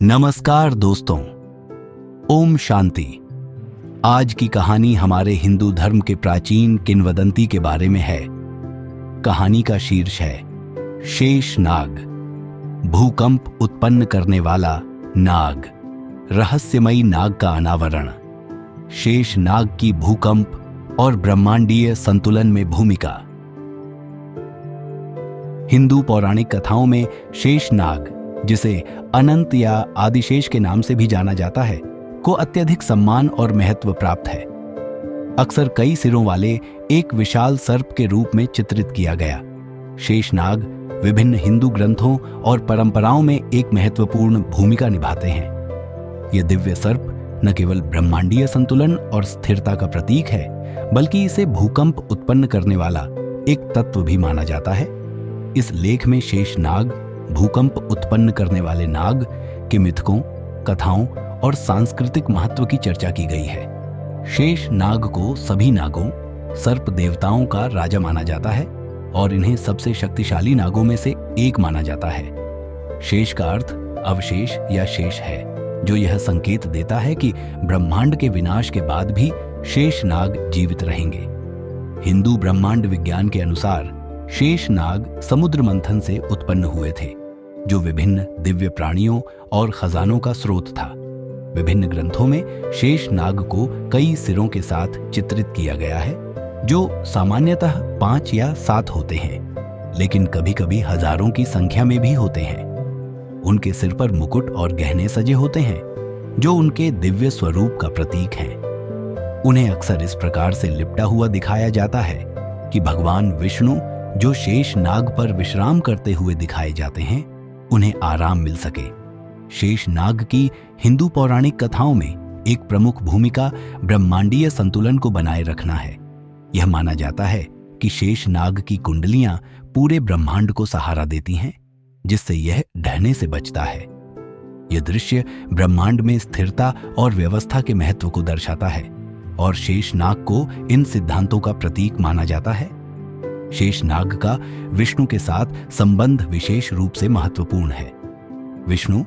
नमस्कार दोस्तों, ओम शांति। आज की कहानी हमारे हिंदू धर्म के प्राचीन किंवदंती के बारे में है। कहानी का शीर्ष है शेष नाग, भूकंप उत्पन्न करने वाला नाग, रहस्यमयी नाग का अनावरण, शेष नाग की भूकंप और ब्रह्मांडीय संतुलन में भूमिका। हिंदू पौराणिक कथाओं में शेष नाग, जिसे अनंत या आदिशेष के नाम से भी जाना जाता है, को अत्यधिक सम्मान और महत्व प्राप्त है। अक्सर कई सिरों वाले एक विशाल सर्प के रूप में चित्रित किया गया। शेषनाग विभिन्न हिंदू ग्रंथों और परंपराओं में एक महत्वपूर्ण भूमिका निभाते हैं। यह दिव्य सर्प न केवल ब्रह्मांडीय संतुलन और स्थिरता का प्रतीक है, बल्कि इसे भूकंप उत्पन्न करने वाला एक तत्व भी माना जाता है। इस लेख में शेषनाग, भूकंप उत्पन्न करने वाले नाग के मिथकों, कथाओं और सांस्कृतिक महत्व की चर्चा की गई है। शेष नाग को सभी नागों, सर्प देवताओं का राजा माना जाता है और इन्हें सबसे शक्तिशाली नागों में से एक माना जाता है। शेष का अर्थ अवशेष या शेष है, जो यह संकेत देता है कि ब्रह्मांड के विनाश के बाद भी शेष नाग जीवित रहेंगे। हिंदू ब्रह्मांड विज्ञान के अनुसार शेष नाग समुद्र मंथन से उत्पन्न हुए थे, जो विभिन्न दिव्य प्राणियों और खजानों का स्रोत था। विभिन्न ग्रंथों में शेष नाग को कई सिरों के साथ चित्रित किया गया है, जो सामान्यतः 5 या 7 होते हैं, लेकिन कभी-कभी हजारों की संख्या में भी होते हैं। उनके सिर पर मुकुट और गहने सजे होते हैं, जो उनके दिव्य स्वरूप का प्रतीक हैं। उन्हें अक्सर इस प्रकार से लिपटा हुआ दिखाया जाता है कि भगवान विष्णु, जो शेष नाग पर विश्राम करते हुए दिखाए जाते हैं, उन्हें आराम मिल सके। शेष नाग की हिंदू पौराणिक कथाओं में एक प्रमुख भूमिका ब्रह्मांडीय संतुलन को बनाए रखना है। यह माना जाता है कि शेष नाग की कुंडलियां पूरे ब्रह्मांड को सहारा देती हैं, जिससे यह ढहने से बचता है। यह दृश्य ब्रह्मांड में स्थिरता और व्यवस्था के महत्व को दर्शाता है और शेष नाग को इन सिद्धांतों का प्रतीक माना जाता है। शेष नाग का विष्णु के साथ संबंध विशेष रूप से महत्वपूर्ण है। विष्णु,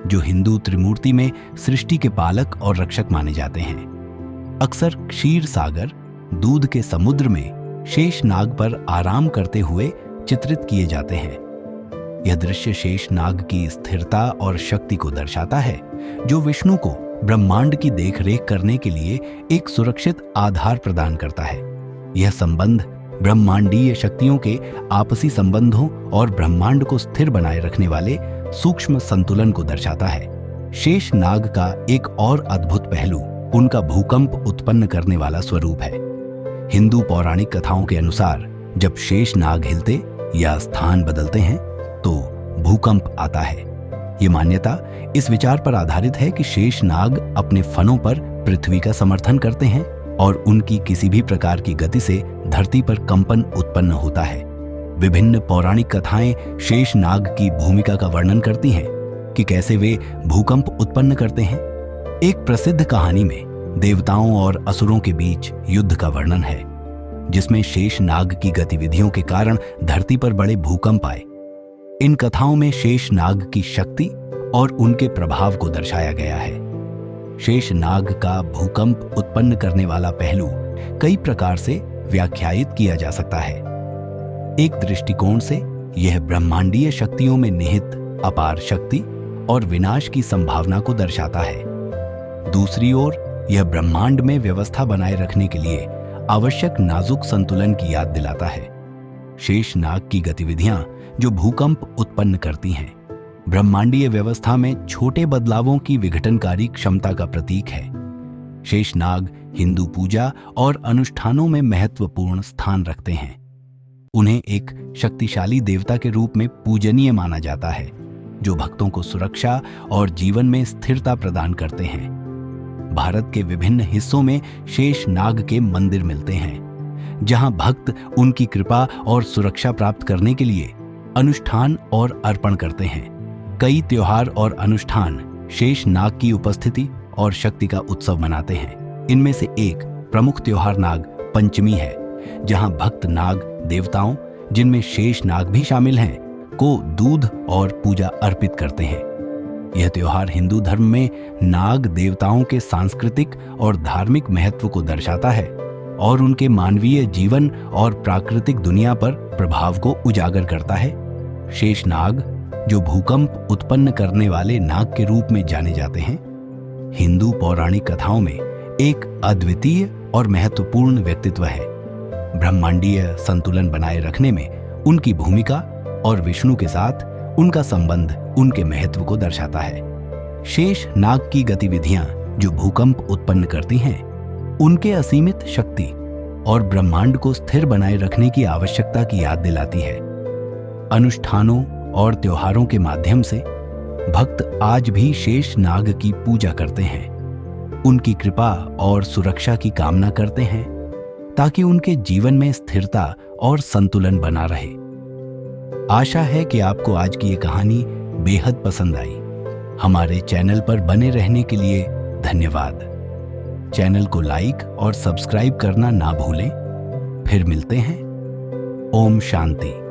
जो हिंदू त्रिमूर्ति में सृष्टि के पालक और रक्षक माने जाते हैं, अक्सर क्षीर सागर, दूध के समुद्र में शेष नाग पर आराम करते हुए चित्रित किए जाते हैं। यह दृश्य शेष नाग की स्थिरता और शक्ति को दर्शाता है, जो विष्णु को ब्रह्मांड की देखरेख करने के लिए एक सुरक्षित आधार प्रदान करता है। यह संबंध ब्रह्मांडीय शक्तियों के आपसी संबंधों और ब्रह्मांड को स्थिर बनाए रखने वाले सूक्ष्म संतुलन को दर्शाता है। शेष नाग का एक और अद्भुत पहलू उनका भूकंप उत्पन्न करने वाला स्वरूप है। हिंदू पौराणिक कथाओं के अनुसार जब शेष नाग हिलते या स्थान बदलते हैं, तो भूकंप आता है। ये मान्यता इस विचार पर आधारित है कि शेष नाग अपने फनों पर पृथ्वी का समर्थन करते हैं और उनकी किसी भी प्रकार की गति से धरती पर कंपन उत्पन्न होता है। विभिन्न पौराणिक कथाएं शेष नाग की भूमिका का वर्णन करती हैं कि कैसे वे भूकंप उत्पन्न करते हैं। एक प्रसिद्ध कहानी में देवताओं और असुरों के बीच युद्ध का वर्णन है, जिसमें शेष नाग की गतिविधियों के कारण धरती पर बड़े भूकंप आए। इन कथाओं में शेष नाग की शक्ति और उनके प्रभाव को दर्शाया गया है। शेष नाग का भूकंप उत्पन्न करने वाला पहलू कई प्रकार से व्याख्यायित किया जा सकता है। एक दृष्टिकोण से यह ब्रह्मांडीय शक्तियों में निहित अपार शक्ति और विनाश की संभावना को दर्शाता है। दूसरी ओर यह ब्रह्मांड में व्यवस्था बनाए रखने के लिए आवश्यक नाजुक संतुलन की याद दिलाता है। शेष नाग की गतिविधियां जो भूकंप उत्पन्न करती हैं, ब्रह्मांडीय व्यवस्था में छोटे बदलावों की विघटनकारी क्षमता का प्रतीक है। शेषनाग हिंदू पूजा और अनुष्ठानों में महत्वपूर्ण स्थान रखते हैं। उन्हें एक शक्तिशाली देवता के रूप में पूजनीय माना जाता है, जो भक्तों को सुरक्षा और जीवन में स्थिरता प्रदान करते हैं। भारत के विभिन्न हिस्सों में शेषनाग के मंदिर मिलते हैं, जहां भक्त उनकी कृपा और सुरक्षा प्राप्त करने के लिए अनुष्ठान और अर्पण करते हैं। कई त्योहार और अनुष्ठान शेष नाग की उपस्थिति और शक्ति का उत्सव मनाते हैं। इनमें से एक प्रमुख त्योहार नाग पंचमी है, जहां भक्त नाग देवताओं, जिनमें शेष नाग भी शामिल हैं, को दूध और पूजा अर्पित करते हैं। यह त्योहार हिंदू धर्म में नाग देवताओं के सांस्कृतिक और धार्मिक महत्व को दर्शाता है और उनके मानवीय जीवन और प्राकृतिक दुनिया पर प्रभाव को उजागर करता है। शेषनाग, जो भूकंप उत्पन्न करने वाले नाग के रूप में जाने जाते हैं, हिंदू पौराणिक कथाओं में एक अद्वितीय और महत्वपूर्ण व्यक्तित्व है। ब्रह्मांडीय संतुलन बनाए रखने में उनकी भूमिका और विष्णु के साथ उनका संबंध उनके महत्व को दर्शाता है। शेष नाग की गतिविधियां जो भूकंप उत्पन्न करती हैं, उनके असीमित शक्ति और ब्रह्मांड को स्थिर बनाए रखने की आवश्यकता की याद दिलाती है। अनुष्ठानों और त्योहारों के माध्यम से भक्त आज भी शेष नाग की पूजा करते हैं, उनकी कृपा और सुरक्षा की कामना करते हैं ताकि उनके जीवन में स्थिरता और संतुलन बना रहे। आशा है कि आपको आज की ये कहानी बेहद पसंद आई। हमारे चैनल पर बने रहने के लिए धन्यवाद। चैनल को लाइक और सब्सक्राइब करना ना भूलें। फिर मिलते हैं। ओम शांति।